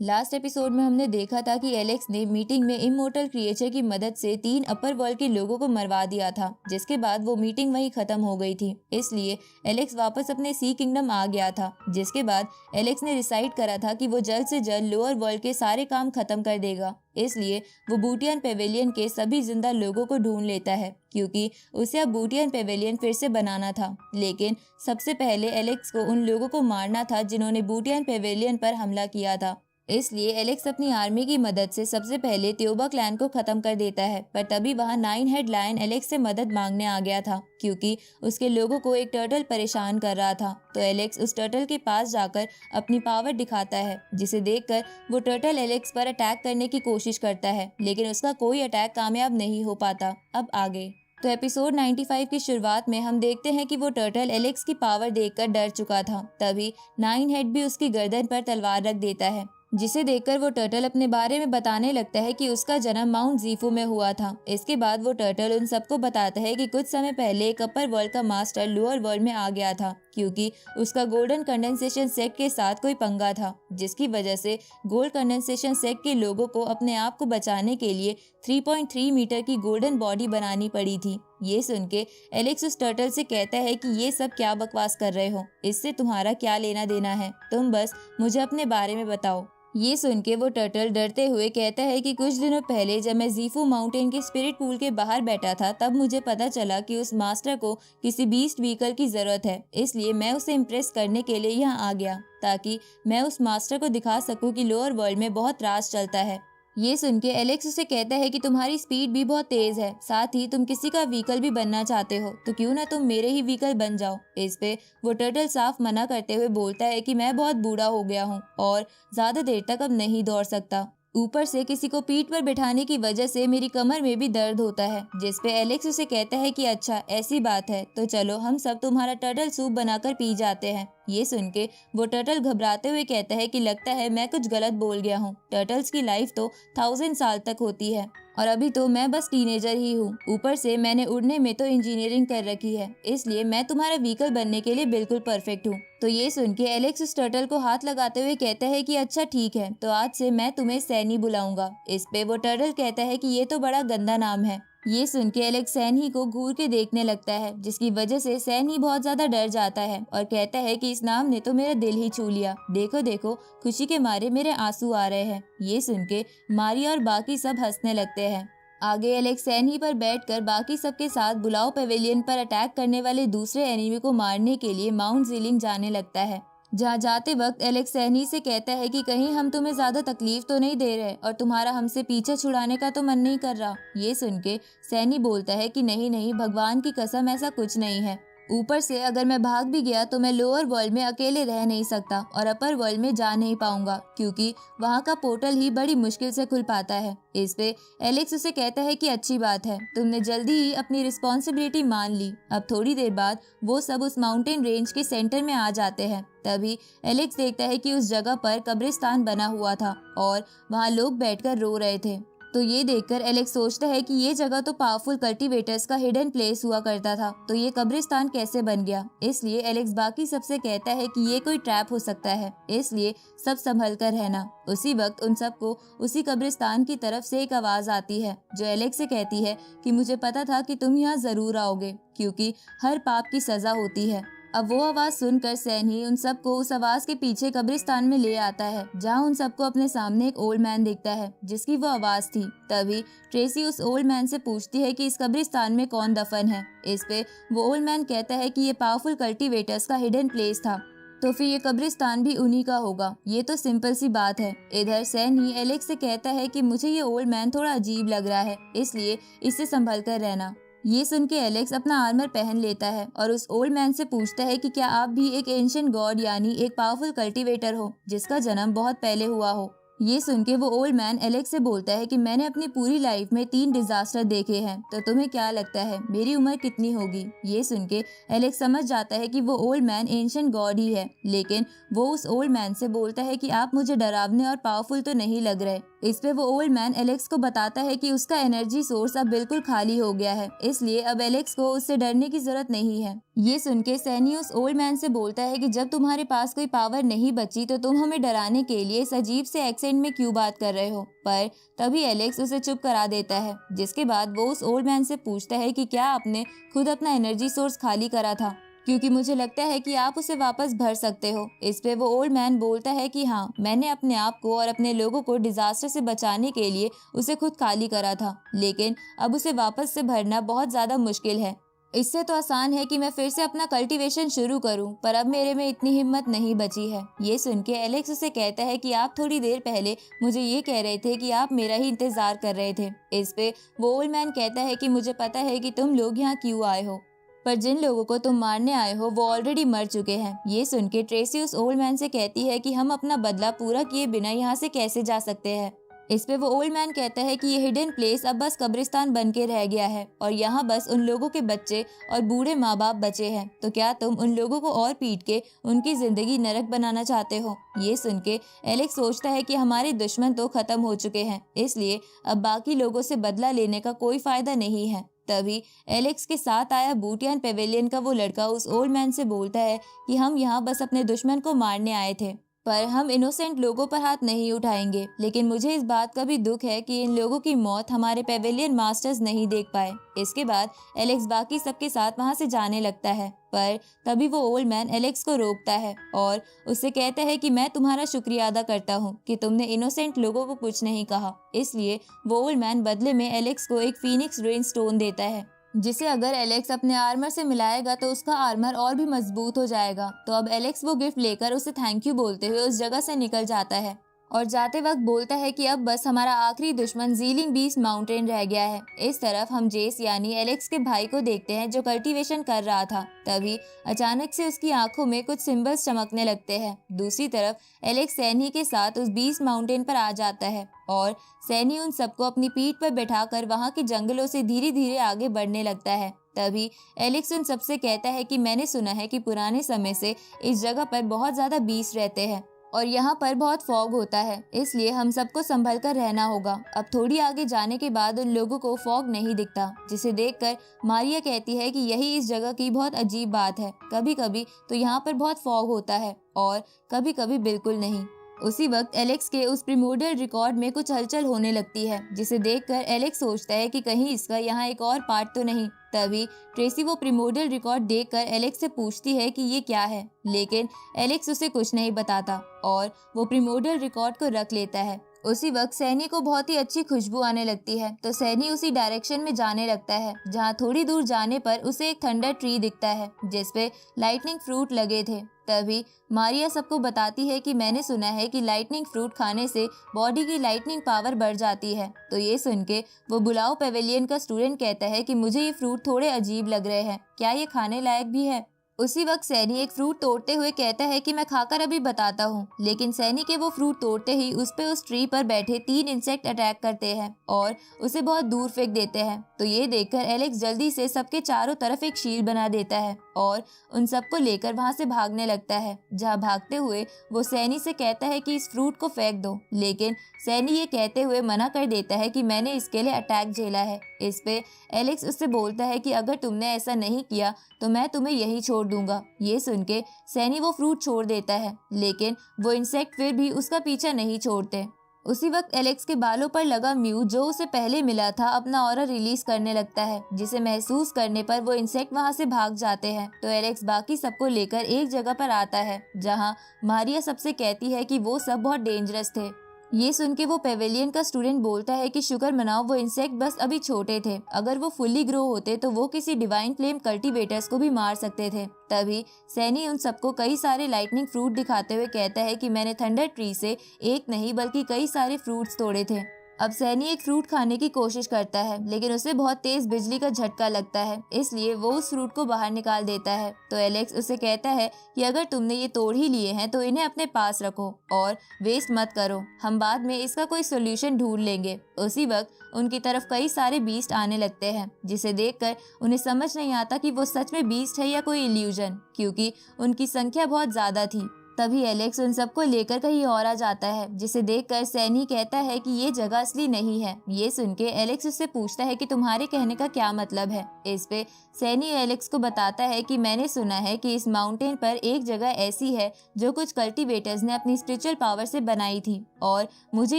Last episode में हमने देखा था कि एलेक्स ने मीटिंग में इमोर्टल क्रिएचर की मदद से 3 अपर वर्ल्ड के लोगों को मरवा दिया था, जिसके बाद वो मीटिंग वहीं खत्म हो गई थी। इसलिए एलेक्स वापस अपने सी किंगडम आ गया था, जिसके बाद एलेक्स ने डिसाइड करा था कि वो जल्द से जल्द लोअर वर्ल्ड के सारे काम खत्म कर देगा। इसलिए वो बूटियन पेवेलियन के सभी जिंदा लोगों को ढूंढ लेता है, क्योंकि उसे अब बूटियन पेवेलियन फिर से बनाना था। लेकिन सबसे पहले एलेक्स को उन लोगों को मारना था जिन्होंने बूटियन पेवेलियन पर हमला किया था। इसलिए एलेक्स अपनी आर्मी की मदद से सबसे पहले त्योबा क्लैन को खत्म कर देता है, पर तभी वहां 9 हेड लायन एलेक्स से मदद मांगने आ गया था, क्योंकि उसके लोगों को एक टर्टल परेशान कर रहा था। तो एलेक्स उस टर्टल के पास जाकर अपनी पावर दिखाता है, जिसे देखकर वो टर्टल एलेक्स पर अटैक करने की कोशिश करता है, लेकिन उसका कोई अटैक कामयाब नहीं हो पाता। अब आगे तो एपिसोड 95 की शुरुआत में हम देखते हैं कि वो टर्टल एलेक्स की पावर देखकर डर चुका था। तभी 9 हेड भी उसकी गर्दन पर तलवार रख देता है, जिसे देखकर वो टर्टल अपने बारे में बताने लगता है कि उसका जन्म माउंट जीफू में हुआ था। इसके बाद वो टर्टल उन सबको बताता है कि कुछ समय पहले एक अपर वर्ल्ड का मास्टर लोअर वर्ल्ड में आ गया था, क्योंकि उसका गोल्डन कंडेंसेशन सेक्ट के साथ कोई पंगा था, जिसकी वजह से गोल्ड कंडेंसेशन सेक्ट के लोगों को अपने आप को बचाने के लिए 3.3 मीटर की गोल्डन बॉडी बनानी पड़ी थी। ये सुन के एलेक्स उस टर्टल से कहता है कि ये सब क्या बकवास कर रहे हो, इससे तुम्हारा क्या लेना देना है, तुम बस मुझे अपने बारे में बताओ। ये सुन के वो टर्टल डरते हुए कहता है कि कुछ दिनों पहले जब मैं जीफू माउंटेन के स्पिरिट पूल के बाहर बैठा था, तब मुझे पता चला कि उस मास्टर को किसी बीस्ट व्हीकल की जरूरत है। इसलिए मैं उसे इम्प्रेस करने के लिए यहाँ आ गया, ताकि मैं उस मास्टर को दिखा सकूं कि लोअर वर्ल्ड में बहुत राज चलता है। ये सुन के एलेक्स उसे कहता है कि तुम्हारी स्पीड भी बहुत तेज है, साथ ही तुम किसी का व्हीकल भी बनना चाहते हो, तो क्यों ना तुम मेरे ही व्हीकल बन जाओ। इस पे वो टर्टल साफ मना करते हुए बोलता है कि मैं बहुत बूढ़ा हो गया हूँ और ज्यादा देर तक अब नहीं दौड़ सकता। ऊपर से किसी को पीठ पर बिठाने की वजह से मेरी कमर में भी दर्द होता है। जिस पे एलेक्स उसे कहता है कि अच्छा ऐसी बात है, तो चलो हम सब तुम्हारा टर्टल सूप बनाकर पी जाते हैं। ये सुन के वो टर्टल घबराते हुए कहता है कि लगता है मैं कुछ गलत बोल गया हूँ। टर्टल्स की लाइफ तो 1000 साल तक होती है और अभी तो मैं बस टीनेजर ही हूँ। ऊपर से मैंने उड़ने में तो इंजीनियरिंग कर रखी है, इसलिए मैं तुम्हारा व्हीकल बनने के लिए बिल्कुल परफेक्ट हूँ। तो ये सुन के एलेक्स उस टर्टल को हाथ लगाते हुए कहता है कि अच्छा ठीक है, तो आज से मैं तुम्हें सैनी बुलाऊंगा। इस पे वो टर्टल कहता है कि ये तो बड़ा गंदा नाम है। ये सुन के एलेक्स सैनी को घूर के देखने लगता है, जिसकी वजह से सैनी बहुत ज्यादा डर जाता है और कहता है कि इस नाम ने तो मेरा दिल ही छू लिया। देखो देखो, खुशी के मारे मेरे आंसू आ रहे हैं। ये सुन के मारिया और बाकी सब हंसने लगते हैं। आगे एलेक्स सैनी पर बैठकर बाकी सबके साथ बुलाओ पेवेलियन पर अटैक करने वाले दूसरे एनिमी को मारने के लिए माउंट जीलिंग जाने लगता है। जहाँ जाते वक्त एलेक्स सैनी से कहता है कि कहीं हम तुम्हें ज्यादा तकलीफ तो नहीं दे रहे और तुम्हारा हमसे पीछे छुड़ाने का तो मन नहीं कर रहा। ये सुन के सैनी बोलता है कि नहीं नहीं, भगवान की कसम ऐसा कुछ नहीं है। ऊपर से अगर मैं भाग भी गया तो मैं लोअर वर्ल्ड में अकेले रह नहीं सकता और अपर वर्ल्ड में जा नहीं पाऊंगा, क्योंकि वहाँ का पोर्टल ही बड़ी मुश्किल से खुल पाता है। इस पे एलेक्स उसे कहता है कि अच्छी बात है, तुमने जल्दी ही अपनी रिस्पॉन्सिबिलिटी मान ली। अब थोड़ी देर बाद वो सब उस माउंटेन रेंज के सेंटर में आ जाते हैं। तभी एलेक्स देखता है कि उस जगह पर कब्रिस्तान बना हुआ था और वहाँ लोग बैठकर रो रहे थे। तो ये देखकर एलेक्स सोचता है कि ये जगह तो पावरफुल कल्टीवेटर्स का हिडन प्लेस हुआ करता था, तो ये कब्रिस्तान कैसे बन गया। इसलिए एलेक्स बाकी सबसे कहता है कि ये कोई ट्रैप हो सकता है, इसलिए सब संभल कर रहना। उसी वक्त उन सबको उसी कब्रिस्तान की तरफ से एक आवाज आती है, जो एलेक्स से कहती है कि मुझे पता था कि तुम यहाँ जरूर आओगे, क्योंकि हर पाप की सजा होती है। अब वो आवाज सुनकर सैनी उन सबको उस आवाज के पीछे कब्रिस्तान में ले आता है, जहाँ उन सबको अपने सामने एक ओल्ड मैन दिखता है, जिसकी वो आवाज थी। तभी ट्रेसी उस ओल्ड मैन से पूछती है कि इस कब्रिस्तान में कौन दफन है। इस पे वो ओल्ड मैन कहता है कि ये पावरफुल कल्टीवेटर्स का हिडन प्लेस था, तो फिर ये कब्रिस्तान भी उन्हीं का होगा। ये तो सिंपल सी बात है। इधर सैनी एलेक्स से कहता है कि मुझे ये ओल्ड मैन थोड़ा अजीब लग रहा है, इसलिए इससे संभल कर रहना। ये सुन के एलेक्स अपना आर्मर पहन लेता है और उस ओल्ड मैन से पूछता है कि क्या आप भी एक एंशिएंट गॉड यानी एक पावरफुल कल्टीवेटर हो, जिसका जन्म बहुत पहले हुआ हो। ये सुन के वो ओल्ड मैन एलेक्स से बोलता है कि मैंने अपनी पूरी लाइफ में 3 डिजास्टर देखे हैं, तो तुम्हें क्या लगता है मेरी उम्र कितनी होगी। ये सुन के एलेक्स समझ जाता है कि वो ओल्ड मैन एंशिएंट गॉड ही है, लेकिन वो उस ओल्ड मैन से बोलता है कि आप मुझे डरावने और पावरफुल तो नहीं लग रहे। इस पे वो ओल्ड मैन एलेक्स को बताता है कि उसका एनर्जी सोर्स अब बिल्कुल खाली हो गया है, इसलिए अब एलेक्स को उससे डरने की जरूरत नहीं है। ये सुन के सैनी उस ओल्ड मैन से बोलता है कि जब तुम्हारे पास कोई पावर नहीं बची तो तुम हमें डराने के लिए इस अजीब से एक्सेंट में क्यों बात कर रहे हो। पर तभी एलेक्स उसे चुप करा देता है, जिसके बाद वो उस ओल्ड मैन से पूछता है कि क्या आपने खुद अपना एनर्जी सोर्स खाली करा था, क्योंकि मुझे लगता है कि आप उसे वापस भर सकते हो। इस पे वो ओल्ड मैन बोलता है कि हाँ, मैंने अपने आप को और अपने लोगों को डिजास्टर से बचाने के लिए उसे खुद खाली करा था, लेकिन अब उसे वापस से भरना बहुत ज्यादा मुश्किल है। इससे तो आसान है कि मैं फिर से अपना कल्टीवेशन शुरू करूं, पर अब मेरे में इतनी हिम्मत नहीं बची है। ये सुन के एलेक्स उसे कहता है कि आप थोड़ी देर पहले मुझे ये कह रहे थे कि आप मेरा ही इंतजार कर रहे थे। इस पे वो ओल्ड मैन कहता है कि मुझे पता है कि तुम लोग यहाँ क्यों आए हो, पर जिन लोगों को तुम मारने आए हो वो ऑलरेडी मर चुके हैं। ये सुन के ट्रेसी उस ओल्ड मैन से कहती है कि हम अपना बदला पूरा किए बिना यहाँ से कैसे जा सकते हैं। इस पे वो ओल्ड मैन कहता है कि ये हिडन प्लेस अब बस कब्रिस्तान बन के रह गया है और यहाँ बस उन लोगों के बच्चे और बूढ़े माँ बाप बचे हैं। तो क्या तुम उन लोगों को और पीट के उनकी जिंदगी नरक बनाना चाहते हो। ये सुन के एलेक्स सोचता है कि हमारे दुश्मन तो खत्म हो चुके हैं, इसलिए अब बाकी लोगों से बदला लेने का कोई फायदा नहीं है। तभी एलेक्स के साथ आया बूटियान पेवेलियन का वो लड़का उस ओल्ड मैन से बोलता है कि हम यहाँ बस अपने दुश्मन को मारने आए थे, पर हम इनोसेंट लोगों पर हाथ नहीं उठाएंगे। लेकिन मुझे इस बात का भी दुख है कि इन लोगों की मौत हमारे पेवेलियन मास्टर्स नहीं देख पाए। इसके बाद एलेक्स बाकी सबके साथ वहां से जाने लगता है, पर तभी वो ओल्ड मैन एलेक्स को रोकता है और उससे कहता है कि मैं तुम्हारा शुक्रिया अदा करता हूँ कि तुमने इनोसेंट लोगों को कुछ नहीं कहा। इसलिए वो ओल्ड मैन बदले में एलेक्स को एक फीनिक्स रेन स्टोन देता है, जिसे अगर एलेक्स अपने आर्मर से मिलाएगा तो उसका आर्मर और भी मजबूत हो जाएगा। तो अब एलेक्स वो गिफ्ट लेकर उसे थैंक यू बोलते हुए उस जगह से निकल जाता है और जाते वक्त बोलता है कि अब बस हमारा आखिरी दुश्मन ज़ीलिंग बीस्ट माउंटेन रह गया है। इस तरफ हम जेस यानी एलेक्स के भाई को देखते हैं जो कल्टीवेशन कर रहा था। तभी अचानक से उसकी आंखों में कुछ सिंबल्स चमकने लगते हैं। दूसरी तरफ एलेक्स सैनी के साथ उस बीस्ट माउंटेन पर आ जाता है और सैनी उन सबको अपनी पीठ पर बैठाकर वहां के जंगलों से धीरे धीरे आगे बढ़ने लगता है। तभी एलेक्स उन सबसे कहता है कि मैंने सुना है कि पुराने समय से इस जगह पर बहुत ज्यादा बीस्ट रहते हैं और यहाँ पर बहुत फॉग होता है, इसलिए हम सबको संभल कर रहना होगा। अब थोड़ी आगे जाने के बाद उन लोगों को फॉग नहीं दिखता, जिसे देखकर मारिया कहती है कि यही इस जगह की बहुत अजीब बात है। कभी कभी तो यहाँ पर बहुत फॉग होता है और कभी कभी बिल्कुल नहीं। उसी वक्त एलेक्स के उस प्रिमोर्डियल रिकॉर्ड में कुछ हलचल होने लगती है, जिसे देखकर एलेक्स सोचता है कि कहीं इसका यहाँ एक और पार्ट तो नहीं। तभी ट्रेसी वो प्रिमोर्डियल रिकॉर्ड देखकर एलेक्स से पूछती है कि ये क्या है, लेकिन एलेक्स उसे कुछ नहीं बताता और वो प्रिमोर्डियल रिकॉर्ड को रख लेता है। उसी वक्त सैनी को बहुत ही अच्छी खुशबू आने लगती है, तो सैनी उसी डायरेक्शन में जाने लगता है, जहाँ थोड़ी दूर जाने पर उसे एक थंडर ट्री दिखता है जिसपे लाइटनिंग फ्रूट लगे थे। तभी मारिया सबको बताती है कि मैंने सुना है कि लाइटनिंग फ्रूट खाने से बॉडी की लाइटनिंग पावर बढ़ जाती है। तो ये सुन के वो बुलाओ पेवेलियन का स्टूडेंट कहता है कि मुझे ये फ्रूट थोड़े अजीब लग रहे हैं, क्या ये खाने लायक भी है। उसी वक्त सैनी एक फ्रूट तोड़ते हुए कहता है कि मैं खाकर अभी बताता हूँ, लेकिन सैनी के वो फ्रूट तोड़ते ही उस ट्री पर बैठे 3 इंसेक्ट अटैक करते हैं और उसे बहुत दूर फेंक देते हैं। तो ये देखकर एलेक्स जल्दी से सबके चारों तरफ एक शील्ड बना देता है और उन सबको लेकर वहां से भागने लगता है, जहाँ भागते हुए वो सैनी से कहता है कि इस फ्रूट को फेंक दो, लेकिन सैनी ये कहते हुए मना कर देता है कि मैंने इसके लिए अटैक झेला है। इस पे एलेक्स उससे बोलता है कि अगर तुमने ऐसा नहीं किया तो मैं तुम्हें यही छोड़ दूंगा। ये सुन के सैनी वो फ्रूट छोड़ देता है, लेकिन वो इंसेक्ट फिर भी उसका पीछा नहीं छोड़ते। उसी वक्त एलेक्स के बालों पर लगा म्यू जो उसे पहले मिला था अपना ऑरा रिलीज करने लगता है, जिसे महसूस करने पर वो इंसेक्ट वहां से भाग जाते हैं। तो एलेक्स बाकी सबको लेकर एक जगह पर आता है, जहां मारिया सबसे कहती है कि वो सब बहुत डेंजरस थे। ये सुन के वो पेवेलियन का स्टूडेंट बोलता है कि शुक्र मनाओ वो इंसेक्ट बस अभी छोटे थे, अगर वो फुल्ली ग्रो होते तो वो किसी डिवाइन फ्लेम कल्टीवेटर्स को भी मार सकते थे। तभी सैनी उन सबको कई सारे लाइटनिंग फ्रूट दिखाते हुए कहता है कि मैंने थंडर ट्री से एक नहीं बल्कि कई सारे फ्रूट्स तोड़े थे। अब सैनी एक फ्रूट खाने की कोशिश करता है, लेकिन उसे बहुत तेज बिजली का झटका लगता है, इसलिए वो उस फ्रूट को बाहर निकाल देता है। तो एलेक्स उसे कहता है कि अगर तुमने ये तोड़ ही लिए हैं तो इन्हें अपने पास रखो और वेस्ट मत करो, हम बाद में इसका कोई सोल्यूशन ढूंढ लेंगे। उसी वक्त उनकी तरफ कई सारे बीस्ट आने लगते हैं, जिसे देखकर उन्हें समझ नहीं आता कि वो सच में बीस्ट है या कोई इल्यूजन, क्योंकि उनकी संख्या बहुत ज्यादा थी। तभी एलेक्स उन सबको लेकर कहीं और आ जाता है, जिसे देखकर सैनी कहता है कि ये जगह असली नहीं है। ये सुन के एलेक्स उससे पूछता है कि तुम्हारे कहने का क्या मतलब है। इस पे सैनी एलेक्स को बताता है कि मैंने सुना है कि इस माउंटेन पर एक जगह ऐसी है जो कुछ कल्टीवेटर्स ने अपनी स्पिरिचुअल पावर से बनाई थी और मुझे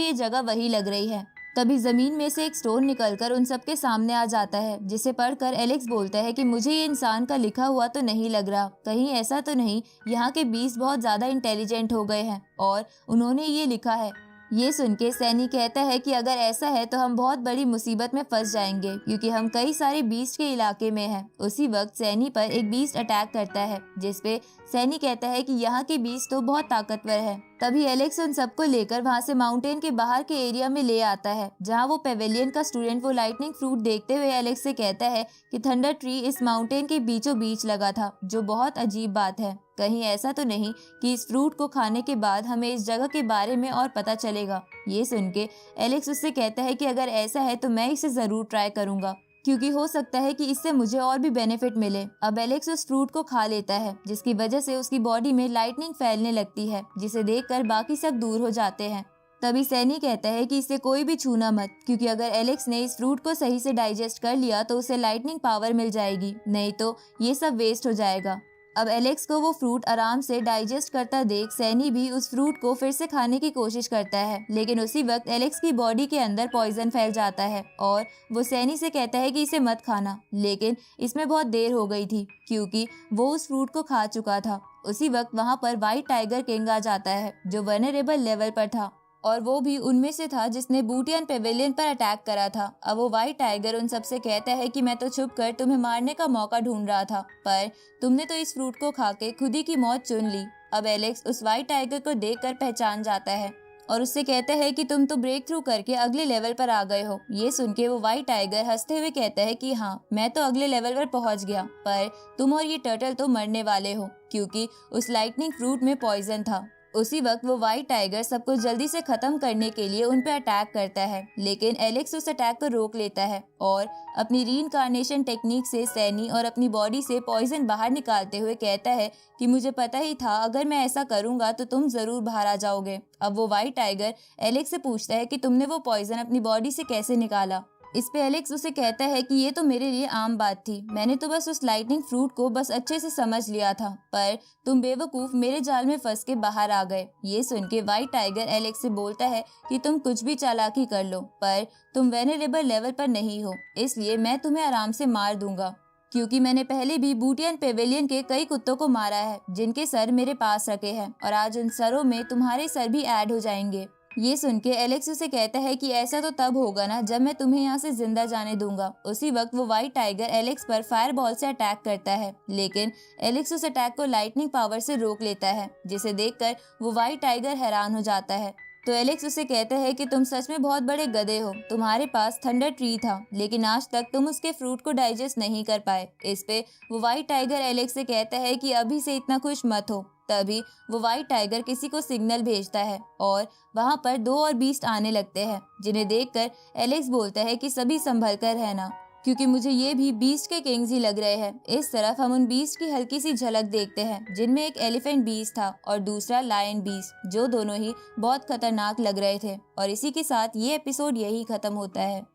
ये जगह वही लग रही है। तभी जमीन में से एक स्टोन निकलकर उन सबके सामने आ जाता है, जिसे पढ़कर एलेक्स बोलता है कि मुझे ये इंसान का लिखा हुआ तो नहीं लग रहा, कहीं ऐसा तो नहीं यहाँ के बीस्ट बहुत ज्यादा इंटेलिजेंट हो गए हैं और उन्होंने ये लिखा है। ये सुन के सैनी कहता है कि अगर ऐसा है तो हम बहुत बड़ी मुसीबत में फंस जाएंगे, क्योंकि हम कई सारे बीस्ट के इलाके में हैं। उसी वक्त सैनी पर एक बीस्ट अटैक करता है, जिसपे सैनी कहता है कि यहाँ के बीस्ट तो बहुत ताकतवर है। तभी एलेक्स उन सबको लेकर वहाँ से माउंटेन के बाहर के एरिया में ले आता है, जहाँ वो पेवेलियन का स्टूडेंट वो लाइटनिंग फ्रूट देखते हुए एलेक्स से कहता है कि थंडर ट्री इस माउंटेन के बीचों बीच लगा था, जो बहुत अजीब बात है। कहीं ऐसा तो नहीं कि इस फ्रूट को खाने के बाद हमें इस जगह के बारे में और पता चलेगा। ये सुन के एलेक्स उससे कहता है कि अगर ऐसा है तो मैं इसे जरूर ट्राई करूंगा, क्योंकि हो सकता है कि इससे मुझे और भी बेनिफिट मिले। अब एलेक्स उस फ्रूट को खा लेता है, जिसकी वजह से उसकी बॉडी में लाइटनिंग फैलने लगती है, जिसे देखकर बाकी सब दूर हो जाते हैं। तभी सैनी कहता है कि इसे कोई भी छूना मत, क्योंकि अगर एलेक्स ने इस फ्रूट को सही से डाइजेस्ट कर लिया तो उसे लाइटनिंग पावर मिल जाएगी, नहीं तो ये सब वेस्ट हो जाएगा। अब एलेक्स को वो फ्रूट आराम से डाइजेस्ट करता देख सैनी भी उस फ्रूट को फिर से खाने की कोशिश करता है, लेकिन उसी वक्त एलेक्स की बॉडी के अंदर पॉइजन फैल जाता है और वो सैनी से कहता है कि इसे मत खाना, लेकिन इसमें बहुत देर हो गई थी क्योंकि वो उस फ्रूट को खा चुका था। उसी वक्त वहाँ पर व्हाइट टाइगर किंग आ जाता है, जो वनरेबल लेवल पर था और वो भी उनमें से था जिसने बूटियन पेवेलियन पर अटैक करा था। अब वो व्हाइट टाइगर उन सबसे कहता है कि मैं तो छुप कर तुम्हें मारने का मौका ढूंढ रहा था, पर तुमने तो इस फ्रूट को खा के खुद ही की मौत चुन ली। अब एलेक्स उस व्हाइट टाइगर को देखकर पहचान जाता है और उससे कहता है कि तुम तो ब्रेक थ्रू करके अगले लेवल पर आ गए हो। ये सुन के वो व्हाइट टाइगर हंसते हुए कहता है कि हाँ, मैं तो अगले लेवल पर पहुंच गया, पर तुम और ये टर्टल तो मरने वाले हो, क्योंकि उस लाइटनिंग फ्रूट में पॉइजन था। उसी वक्त वो व्हाइट टाइगर सबको जल्दी से खत्म करने के लिए उन पे अटैक करता है, लेकिन एलेक्स उस अटैक को रोक लेता है और अपनी रीइंकार्नेशन टेक्निक से सैनी और अपनी बॉडी से पॉइजन बाहर निकालते हुए कहता है कि मुझे पता ही था अगर मैं ऐसा करूंगा तो तुम जरूर बाहर आ जाओगे। अब वो व्हाइट टाइगर एलेक्स से पूछता है कि तुमने वो पॉइजन अपनी बॉडी से कैसे निकाला। इस पे एलेक्स उसे कहता है कि ये तो मेरे लिए आम बात थी, मैंने तो बस उस लाइटनिंग फ्रूट को बस अच्छे से समझ लिया था, पर तुम बेवकूफ मेरे जाल में फंस के बाहर आ गए। ये सुन के व्हाइट टाइगर एलेक्स से बोलता है कि तुम कुछ भी चालाकी कर लो, पर तुम वेनरेबल लेवल पर नहीं हो, इसलिए मैं तुम्हें आराम से मार दूंगा, क्योंकि मैंने पहले भी बूटियन पेवेलियन के कई कुत्तों को मारा है जिनके सर मेरे पास रखे हैं, और आज उन सरों में तुम्हारे सर भी ऐड हो जाएंगे। ये सुन के एलेक्स उसे कहता है कि ऐसा तो तब होगा ना जब मैं तुम्हें यहाँ से जिंदा जाने दूंगा। उसी वक्त वो व्हाइट टाइगर एलेक्स पर फायर बॉल से अटैक करता है, लेकिन एलेक्स उस अटैक को लाइटनिंग पावर से रोक लेता है, जिसे देखकर वो व्हाइट टाइगर हैरान हो जाता है। तो एलेक्स उसे कहता है कि तुम सच में बहुत बड़े गधे हो, तुम्हारे पास थंडर ट्री था लेकिन आज तक तुम उसके फ्रूट को डाइजेस्ट नहीं कर पाए। इस पे वो व्हाइट टाइगर एलेक्स से कहता है कि अभी से इतना खुश मत हो। तभी वो व्हाइट टाइगर किसी को सिग्नल भेजता है और वहां पर 2 और बीस्ट आने लगते हैं, जिन्हें देखकर एलेक्स बोलता है कि सभी संभल कर रहना, क्योंकि मुझे ये भी बीस्ट के किंग्स ही लग रहे हैं। इस तरफ हम उन बीस्ट की हल्की सी झलक देखते हैं, जिनमें एक एलिफेंट बीस्ट था और दूसरा लायन बीस्ट, जो दोनों ही बहुत खतरनाक लग रहे थे। और इसी के साथ ये एपिसोड यही खत्म होता है।